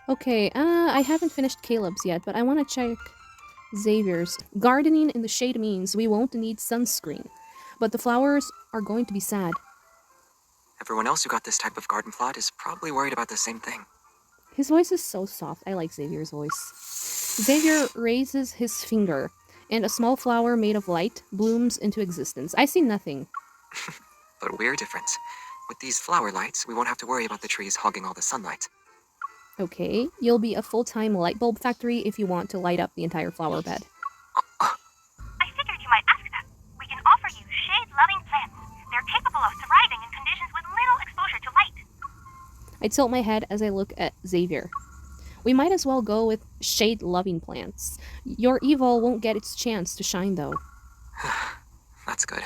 Okay, I haven't finished Caleb's yet, but I want to check Xavier's. Gardening in the shade means we won't need sunscreen, but the flowers are going to be sad. Everyone else who got this type of garden plot is probably worried about the same thing. His voice is so soft. I like Xavier's voice. Xavier raises his finger, and a small flower made of light blooms into existence. I see nothing. But we're different. With these flower lights, we won't have to worry about the trees hogging all the sunlight. Okay, you'll be a full-time light bulb factory if you want to light up the entire flower bed. I figured you might ask that. We can offer you shade-loving plants. They're capable of thriving in conditions with little exposure to light. I tilt my head as I look at Xavier. We might as well go with shade-loving plants. Your evil won't get its chance to shine, though. That's good.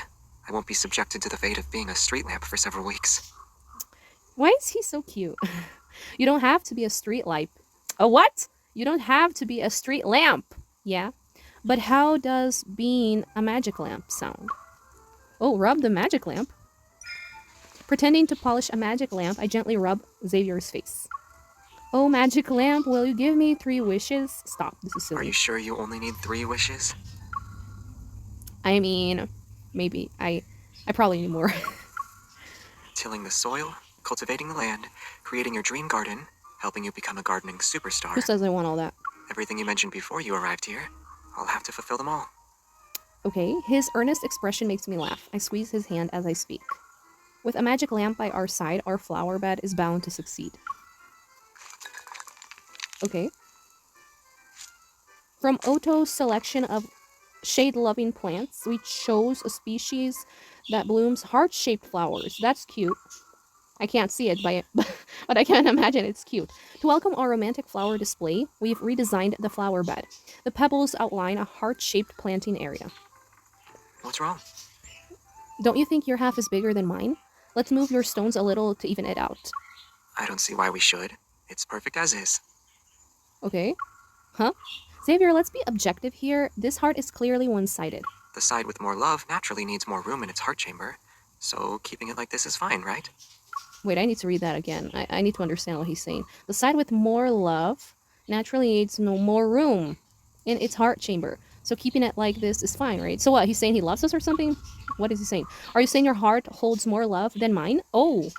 I won't be subjected to the fate of being a street lamp for several weeks. Why is he so cute? You don't have to be a street light. A what? You don't have to be a street lamp. Yeah. But how does being a magic lamp sound? Oh, rub the magic lamp. Pretending to polish a magic lamp, I gently rub Xavier's face. Oh, magic lamp, will you give me 3 wishes? Stop, this is silly. Are you sure you only need 3 wishes? I mean, maybe. I probably need more. Tilling the soil, cultivating the land, creating your dream garden, helping you become a gardening superstar. Who says I want all that? Everything you mentioned before you arrived here. I'll have to fulfill them all. Okay, his earnest expression makes me laugh. I squeeze his hand as I speak. With a magic lamp by our side, our flower bed is bound to succeed. Okay. From Otto's selection of shade-loving plants, we chose a species that blooms heart-shaped flowers. That's cute. I can't see it, but I can imagine it's cute. To welcome our romantic flower display, we've redesigned the flower bed. The pebbles outline a heart-shaped planting area. What's wrong? Don't you think your half is bigger than mine? Let's move your stones a little to even it out. I don't see why we should. It's perfect as is. Okay. Huh? Xavier, let's be objective here. This heart is clearly one-sided. The side with more love naturally needs more room in its heart chamber. So keeping it like this is fine, right? Wait, I need to read that again. I need to understand what he's saying. The side with more love naturally needs no more room in its heart chamber. So keeping it like this is fine, right? So what, he's saying he loves us or something? What is he saying? Are you saying your heart holds more love than mine? Oh.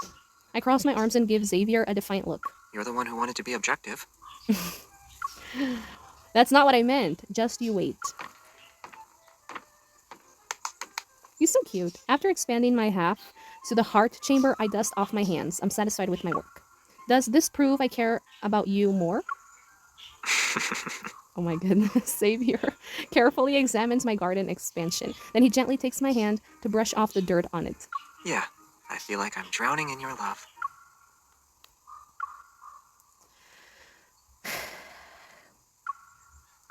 I cross my arms and give Xavier a defiant look. You're the one who wanted to be objective. That's not what I meant. Just you wait. He's so cute. After expanding my half to the heart chamber, I dust off my hands. I'm satisfied with my work. Does this prove I care about you more? Oh my goodness. Xavier carefully examines my garden expansion. Then he gently takes my hand to brush off the dirt on it. Yeah, I feel like I'm drowning in your love.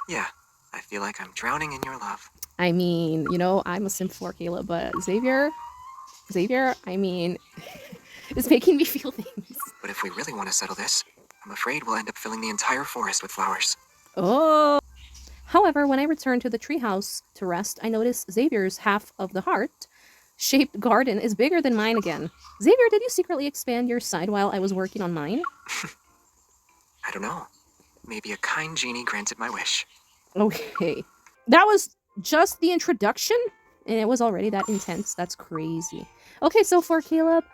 Yeah, I feel like I'm drowning in your love. I mean, you know, I'm a simp for Caleb, but Xavier, I mean, is making me feel things. But if we really want to settle this, I'm afraid we'll end up filling the entire forest with flowers. Oh. However, when I return to the treehouse to rest, I notice Xavier's half of the heart-shaped garden is bigger than mine again. Xavier, did you secretly expand your side while I was working on mine? I don't know. Maybe a kind genie granted my wish. Okay. That was just the introduction, and it was already that intense. That's crazy. Okay, so for Caleb,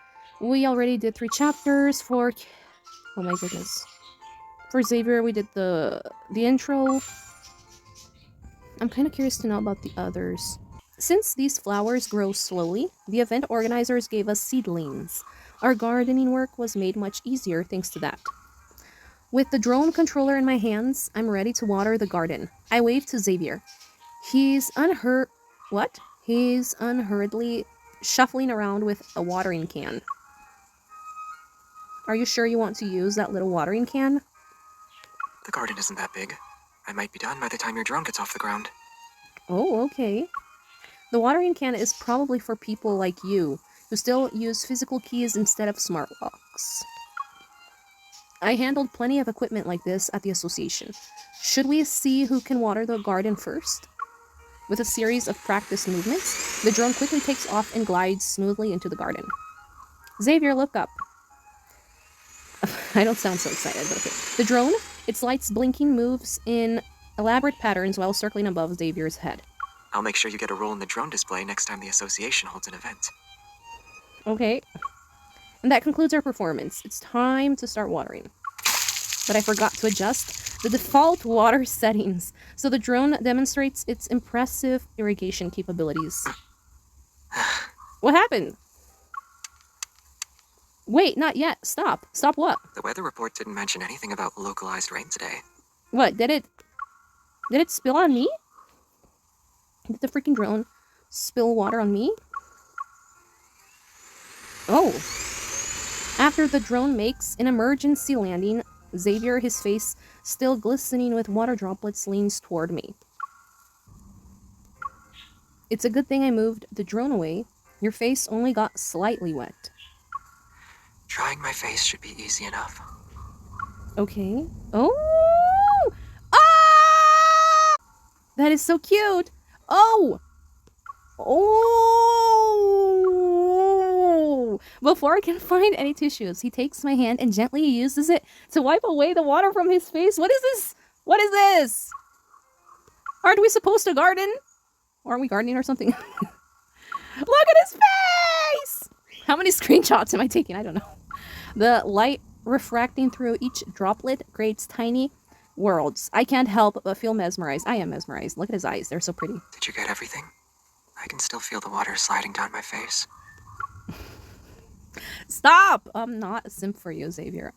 we already did 3 chapters. For... oh my goodness. For Xavier, we did the intro. I'm kind of curious to know about the others. Since these flowers grow slowly, the event organizers gave us seedlings. Our gardening work was made much easier thanks to that. With the drone controller in my hands, I'm ready to water the garden. I wave to Xavier. He's unhurriedly shuffling around with a watering can. Are you sure you want to use that little watering can? The garden isn't that big. I might be done by the time your drone gets off the ground. Oh, okay. The watering can is probably for people like you, who still use physical keys instead of smart locks. I handled plenty of equipment like this at the association. Should we see who can water the garden first? With a series of practice movements, the drone quickly takes off and glides smoothly into the garden. Xavier, look up. I don't sound so excited, but okay. The drone, its lights blinking, moves in elaborate patterns while circling above Xavier's head. I'll make sure you get a role in the drone display next time the association holds an event. Okay. And that concludes our performance. It's time to start watering. But I forgot to adjust the default water settings, so the drone demonstrates its impressive irrigation capabilities. What happened? Wait, not yet. Stop. Stop what? The weather report didn't mention anything about localized rain today. What? Did it spill on me? Did the freaking drone spill water on me? Oh. After the drone makes an emergency landing, Xavier, his face still glistening with water droplets, leans toward me. It's a good thing I moved the drone away. Your face only got slightly wet. Drying my face should be easy enough. Okay. Oh! Ah! That is so cute. Oh! Oh! Before I can find any tissues, he takes my hand and gently uses it to wipe away the water from his face. What is this? What is this? Aren't we supposed to garden? Or are we gardening or something? Look at his face! How many screenshots am I taking? I don't know. The light refracting through each droplet creates tiny worlds. I can't help but feel mesmerized. I am mesmerized. Look at his eyes. They're so pretty. Did you get everything? I can still feel the water sliding down my face. Stop! I'm not a simp for you, Xavier.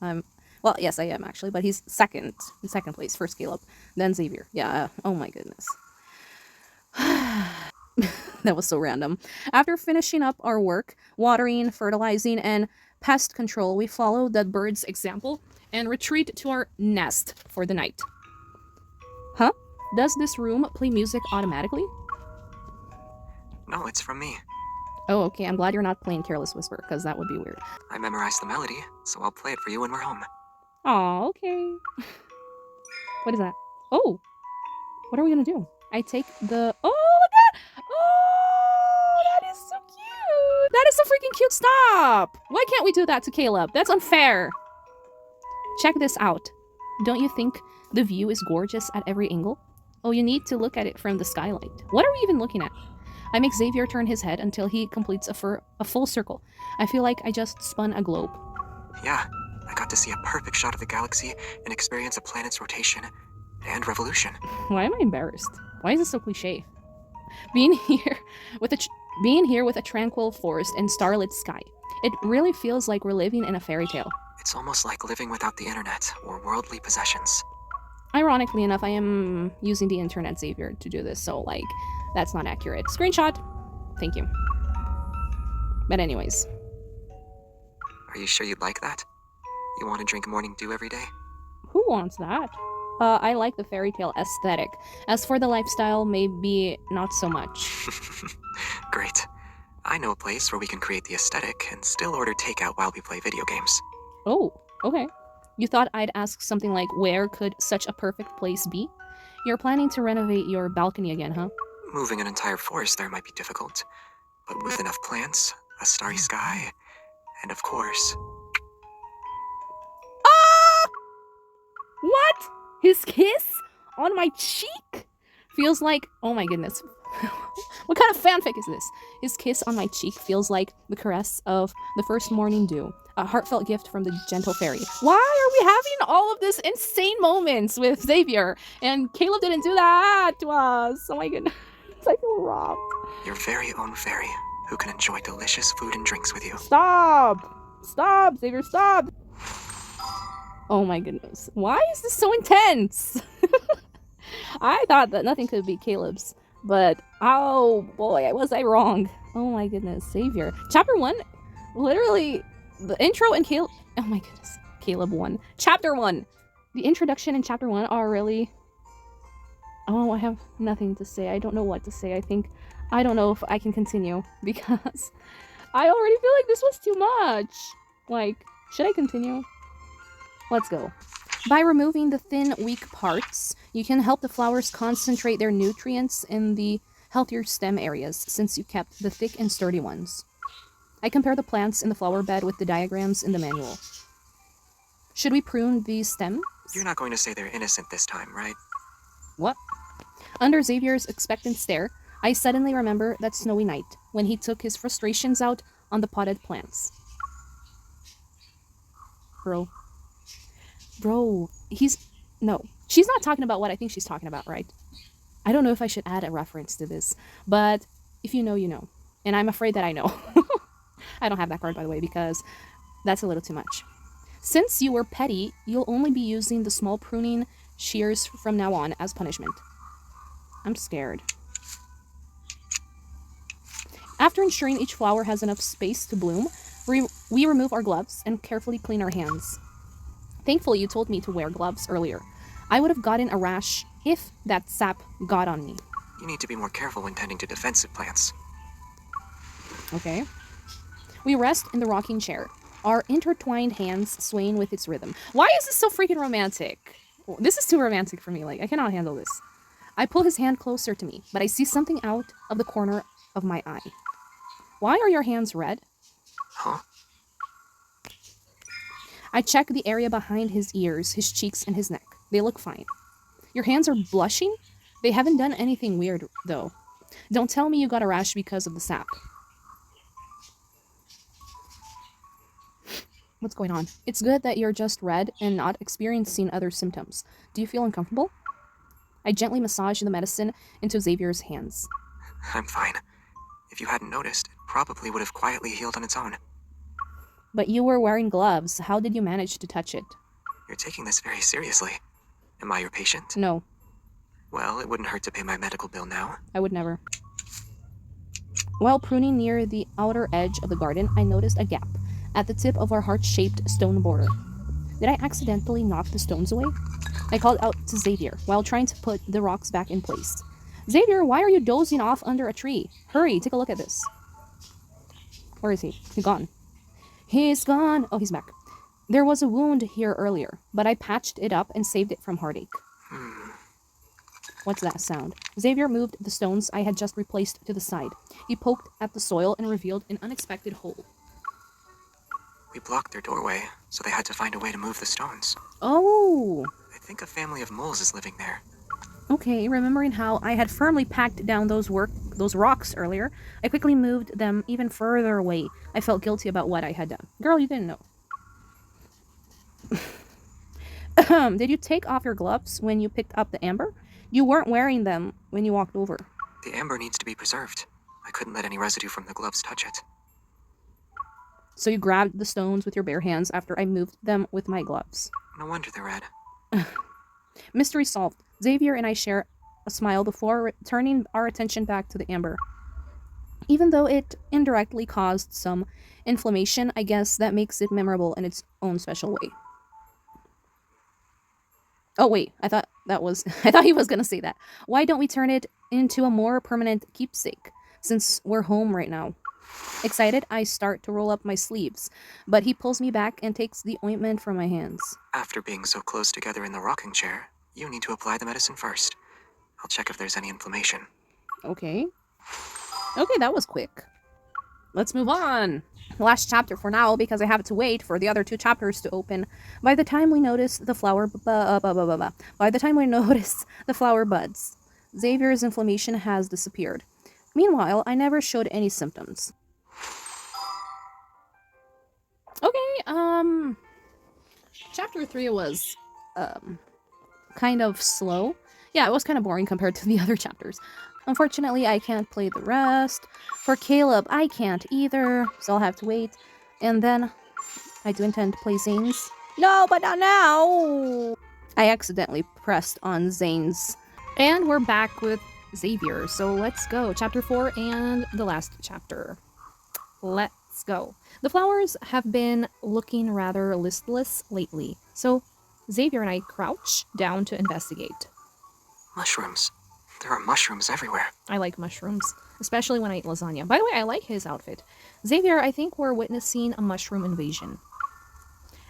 Well, yes, I am actually, but he's second. In second place. First Caleb, then Xavier. Yeah, oh my goodness. That was so random. After finishing up our work, watering, fertilizing, and pest control, we follow the bird's example and retreat to our nest for the night. Huh? Does this room play music automatically? No, it's from me. Oh, okay. I'm glad you're not playing Careless Whisper, because that would be weird. I memorized the melody, so I'll play it for you when we're home. Aw, okay. What is that? Oh! What are we gonna do? I take the... Oh, look at... Oh, that is so cute! That is so freaking cute! Stop! Why can't we do that to Caleb? That's unfair! Check this out. Don't you think the view is gorgeous at every angle? Oh, you need to look at it from the skylight. What are we even looking at? I make Xavier turn his head until he completes a full circle. I feel like I just spun a globe. Yeah, I got to see a perfect shot of the galaxy and experience a planet's rotation and revolution. Why am I embarrassed? Why is this so cliche? Being here with a tranquil forest and starlit sky. It really feels like we're living in a fairy tale. It's almost like living without the internet or worldly possessions. Ironically enough, I am using the internet, Xavier, to do this, so, like, that's not accurate. Screenshot! Thank you. But anyways. Are you sure you'd like that? You want to drink morning dew every day? Who wants that? I like the fairy tale aesthetic. As for the lifestyle, maybe not so much. Great. I know a place where we can create the aesthetic and still order takeout while we play video games. Oh, okay. You thought I'd ask something like, where could such a perfect place be? You're planning to renovate your balcony again, huh? Moving an entire forest there might be difficult, but with enough plants, a starry sky, and of course... Ah! What? His kiss on my cheek? Feels like... Oh my goodness. What kind of fanfic is this? His kiss on my cheek feels like the caress of the first morning dew. A heartfelt gift from the gentle fairy. Why are we having all of this insane moments with Xavier? And Caleb didn't do that to us. Oh my goodness. I feel robbed. Your very own fairy, who can enjoy delicious food and drinks with you. Stop! Stop, Xavier, stop! Oh my goodness. Why is this so intense? I thought that nothing could beat Caleb's. But, oh boy, was I wrong. Oh my goodness, Xavier. Chapter 1, literally, the intro and Caleb... Oh my goodness, Caleb 1. Chapter 1! The introduction and Chapter 1 are really... Oh, I have nothing to say. I don't know what to say. I don't know if I can continue. Because I already feel like this was too much. Like, should I continue? Let's go. By removing the thin, weak parts, you can help the flowers concentrate their nutrients in the healthier stem areas, since you kept the thick and sturdy ones. I compare the plants in the flower bed with the diagrams in the manual. Should we prune these stems? You're not going to say they're innocent this time, right? What? Under Xavier's expectant stare, I suddenly remember that snowy night when he took his frustrations out on the potted plants. Bro, no. She's not talking about what I think she's talking about, right? I don't know if I should add a reference to this, but if you know, you know. And I'm afraid that I know. I don't have that card, by the way, because that's a little too much. Since you were petty, you'll only be using the small pruning shears from now on as punishment. I'm scared. After ensuring each flower has enough space to bloom, we remove our gloves and carefully clean our hands. Thankfully, you told me to wear gloves earlier. I would have gotten a rash if that sap got on me. You need to be more careful when tending to defensive plants. Okay. We rest in the rocking chair, our intertwined hands swaying with its rhythm. Why is this so freaking romantic? This is too romantic for me. Like, I cannot handle this. I pull his hand closer to me, but I see something out of the corner of my eye. Why are your hands red? Huh? I check the area behind his ears, his cheeks, and his neck. They look fine. Your hands are blushing? They haven't done anything weird, though. Don't tell me you got a rash because of the sap. What's going on? It's good that you're just red and not experiencing other symptoms. Do you feel uncomfortable? I gently massage the medicine into Xavier's hands. I'm fine. If you hadn't noticed, it probably would have quietly healed on its own. But you were wearing gloves. How did you manage to touch it? You're taking this very seriously. Am I your patient? No, Well, it wouldn't hurt to pay my medical bill now. I would never. While pruning near the outer edge of the garden, I noticed a gap at the tip of our heart-shaped stone border. Did I accidentally knock the stones away? I called out to Xavier while trying to put the rocks back in place. Xavier, why are you dozing off under a tree? Hurry, take a look at this. Where is he? He's gone. He's gone. Oh, he's back. There was a wound here earlier, but I patched it up and saved it from heartache. What's that sound? Xavier moved the stones I had just replaced to the side. He poked at the soil and revealed an unexpected hole. We blocked their doorway, so they had to find a way to move the stones. Oh! I think a family of moles is living there. Okay, remembering how I had firmly packed down those rocks earlier, I quickly moved them even further away. I felt guilty about what I had done. Girl, you didn't know. Did you take off your gloves when you picked up the amber? You weren't wearing them when you walked over. The amber needs to be preserved. I couldn't let any residue from the gloves touch it. So you grabbed the stones with your bare hands after I moved them with my gloves. No wonder they're red. Mystery solved. Xavier and I share a smile before turning our attention back to the amber. Even though it indirectly caused some inflammation, I guess that makes it memorable in its own special way. Oh wait, I thought he was gonna say that. Why don't we turn it into a more permanent keepsake, since we're home right now? Excited, I start to roll up my sleeves, but he pulls me back and takes the ointment from my hands. After being so close together in the rocking chair, you need to apply the medicine first. I'll check if there's any inflammation. Okay, that was quick. Let's move on. Last chapter for now, because I have to wait for the other two chapters to open. By the time we notice the flower buds, Xavier's inflammation has disappeared. Meanwhile, I never showed any symptoms. Okay, chapter 3 was kind of slow. Yeah, it was kind of boring compared to the other chapters. Unfortunately, I can't play the rest. For Caleb, I can't either, so I'll have to wait. And then, I do intend to play Zane's. No, but not now! I accidentally pressed on Zane's. And we're back with Xavier, so let's go. Chapter 4 and the last chapter. Let's go. The flowers have been looking rather listless lately, so Xavier and I crouch down to investigate. Mushrooms. There are mushrooms everywhere. I like mushrooms, especially when I eat lasagna. By the way, I like his outfit. Xavier, I think we're witnessing a mushroom invasion.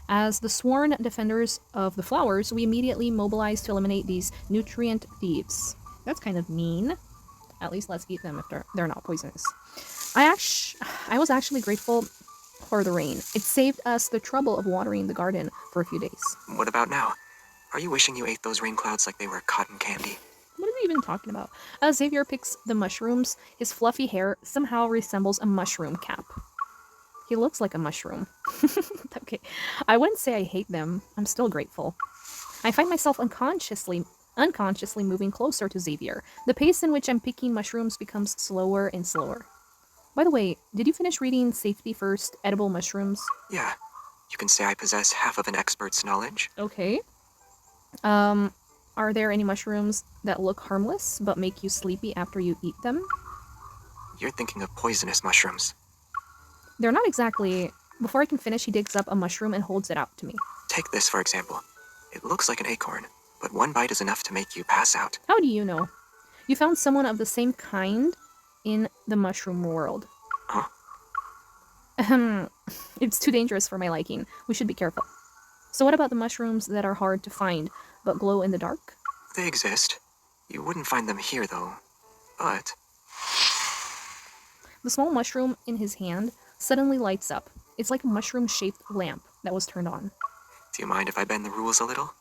As the sworn defenders of the flowers, we immediately mobilize to eliminate these nutrient thieves. That's kind of mean. At least let's eat them if they're not poisonous. I was actually grateful for the rain. It saved us the trouble of watering the garden for a few days. What about now? Are you wishing you ate those rain clouds like they were cotton candy? What are we even talking about? Xavier picks the mushrooms. His fluffy hair somehow resembles a mushroom cap. He looks like a mushroom. Okay, I wouldn't say I hate them. I'm still grateful. I find myself unconsciously moving closer to Xavier. The pace in which I'm picking mushrooms becomes slower and slower. By the way, did you finish reading Safety First, Edible Mushrooms? Yeah. You can say I possess half of an expert's knowledge. Okay. Are there any mushrooms that look harmless but make you sleepy after you eat them? You're thinking of poisonous mushrooms. They're not exactly... Before I can finish, he digs up a mushroom and holds it out to me. Take this, for example. It looks like an acorn, but one bite is enough to make you pass out. How do you know? You found someone of the same kind in the mushroom world. Huh? It's too dangerous for my liking. We should be careful. So what about the mushrooms that are hard to find, but glow in the dark? They exist. You wouldn't find them here, though. But... The small mushroom in his hand suddenly lights up. It's like a mushroom-shaped lamp that was turned on. Do you mind if I bend the rules a little?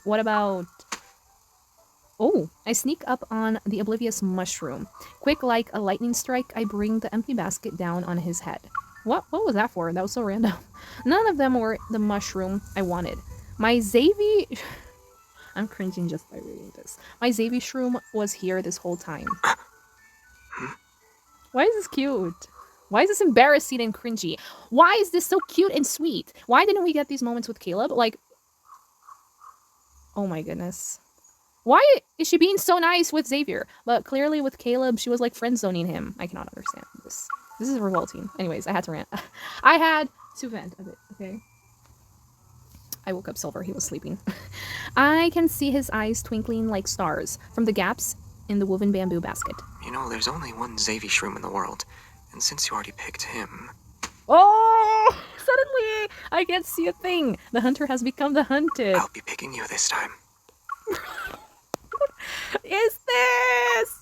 What about... Oh, I sneak up on the oblivious mushroom. Quick like a lightning strike, I bring the empty basket down on his head. What was that for? That was so random. None of them were the mushroom I wanted. My Xavi... I'm cringing just by reading this. My Xavi-shroom was here this whole time. Why is this cute? Why is this embarrassing and cringy? Why is this so cute and sweet? Why didn't we get these moments with Caleb? Like... Oh my goodness. Why is she being so nice with Xavier? But clearly with Caleb, she was like friend-zoning him. I cannot understand this. This is revolting. Anyways, I had to rant. I had to vent a bit, okay? I woke up Silver. He was sleeping. I can see his eyes twinkling like stars from the gaps in the woven bamboo basket. You know, there's only one Xavi-shroom in the world, and since you already picked him... Oh! Suddenly, I can't see a thing. The hunter has become the hunted. I'll be picking you this time. Is this?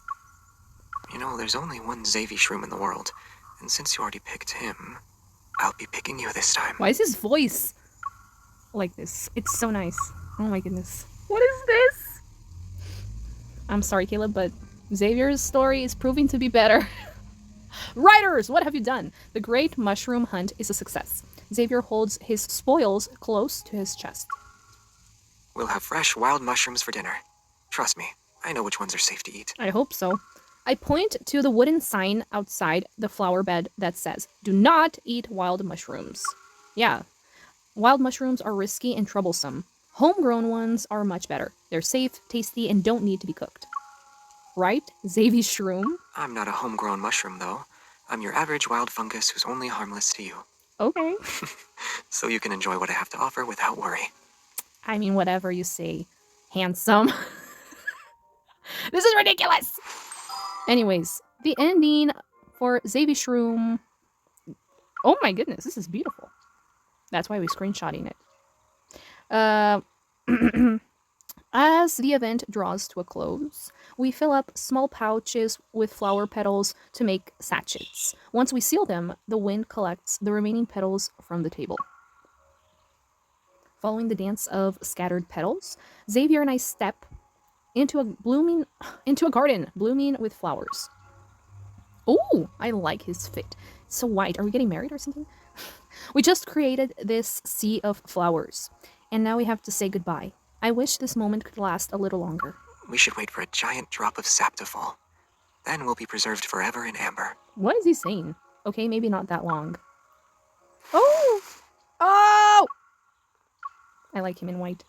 You know, there's only one Xavi-shroom in the world, and since you already picked him, I'll be picking you this time. Why is his voice like this? It's so nice. Oh my goodness. What is this? I'm sorry, Caleb, but Xavier's story is proving to be better. Writers, what have you done? The great mushroom hunt is a success. Xavier holds his spoils close to his chest. We'll have fresh wild mushrooms for dinner. Trust me, I know which ones are safe to eat. I hope so. I point to the wooden sign outside the flower bed that says, "Do not eat wild mushrooms." Yeah, wild mushrooms are risky and troublesome. Homegrown ones are much better. They're safe, tasty, and don't need to be cooked. Right, Xavi-shroom? I'm not a homegrown mushroom, though. I'm your average wild fungus who's only harmless to you. Okay. So you can enjoy what I have to offer without worry. I mean, whatever you say, handsome. This is ridiculous! Anyways, the ending for Xavi-shroom... Oh my goodness, this is beautiful. That's why we're screenshotting it. As the event draws to a close, we fill up small pouches with flower petals to make sachets. Once we seal them, the wind collects the remaining petals from the table. Following the dance of scattered petals, Xavier and I step into a garden blooming with flowers. Oh, I like his fit. It's so white. Are we getting married or something? We just created this sea of flowers, and now we have to say goodbye. I wish this moment could last a little longer. We should wait for a giant drop of sap to fall. Then we'll be preserved forever in amber. What is he saying? Okay, maybe not that long. Oh! Oh! I like him in white.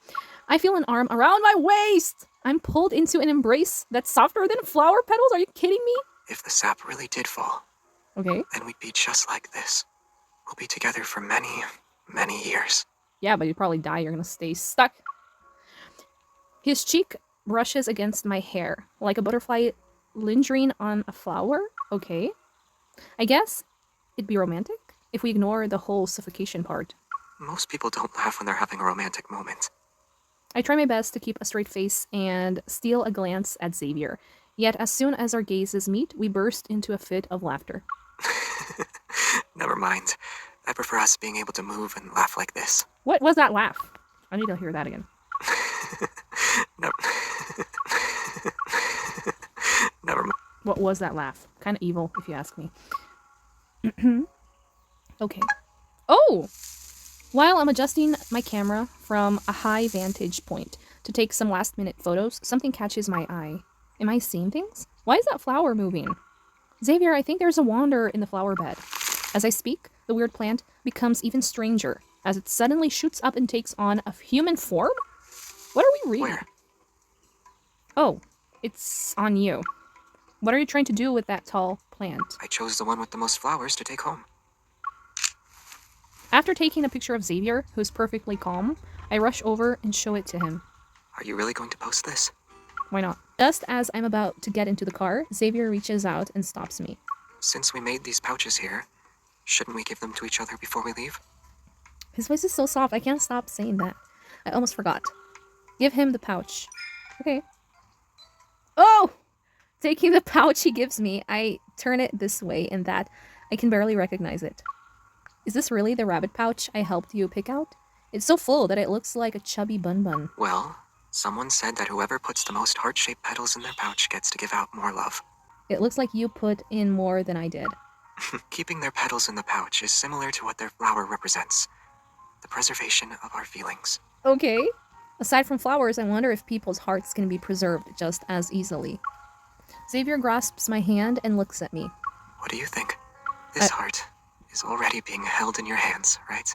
I feel an arm around my waist! I'm pulled into an embrace that's softer than flower petals? Are you kidding me? If the sap really did fall, Okay. then we'd be just like this. We'll be together for many, many years. Yeah, but you'd probably die. You're gonna stay stuck. His cheek brushes against my hair, like a butterfly lingering on a flower. Okay. I guess it'd be romantic if we ignore the whole suffocation part. Most people don't laugh when they're having a romantic moment. I try my best to keep a straight face and steal a glance at Xavier. Yet as soon as our gazes meet, we burst into a fit of laughter. Never mind. I prefer us being able to move and laugh like this. What was that laugh? I need to hear that again. Never, never mind. What was that laugh? Kind of evil, if you ask me. Okay. Oh! While I'm adjusting my camera from a high vantage point to take some last-minute photos, something catches my eye. Am I seeing things? Why is that flower moving? Xavier, I think there's a wanderer in the flower bed. As I speak, the weird plant becomes even stranger, as it suddenly shoots up and takes on a human form? What are we reading? Where? Oh, it's on you. What are you trying to do with that tall plant? I chose the one with the most flowers to take home. After taking a picture of Xavier, who's perfectly calm, I rush over and show it to him. Are you really going to post this? Why not? Just as I'm about to get into the car, Xavier reaches out and stops me. Since we made these pouches here, shouldn't we give them to each other before we leave? His voice is so soft, I can't stop saying that. I almost forgot. Give him the pouch. Okay. Oh! Taking the pouch he gives me, I turn it this way and that. I can barely recognize it. Is this really the rabbit pouch I helped you pick out? It's so full that it looks like a chubby bun-bun. Well, someone said that whoever puts the most heart-shaped petals in their pouch gets to give out more love. It looks like you put in more than I did. Keeping their petals in the pouch is similar to what their flower represents. The preservation of our feelings. Okay. Aside from flowers, I wonder if people's hearts can be preserved just as easily. Xavier grasps my hand and looks at me. What do you think? This heart is already being held in your hands, right?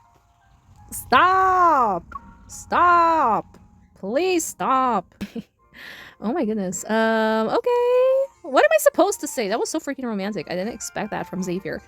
Stop! Stop! Please stop. Oh my goodness. Okay. What am I supposed to say? That was so freaking romantic. I didn't expect that from Xavier.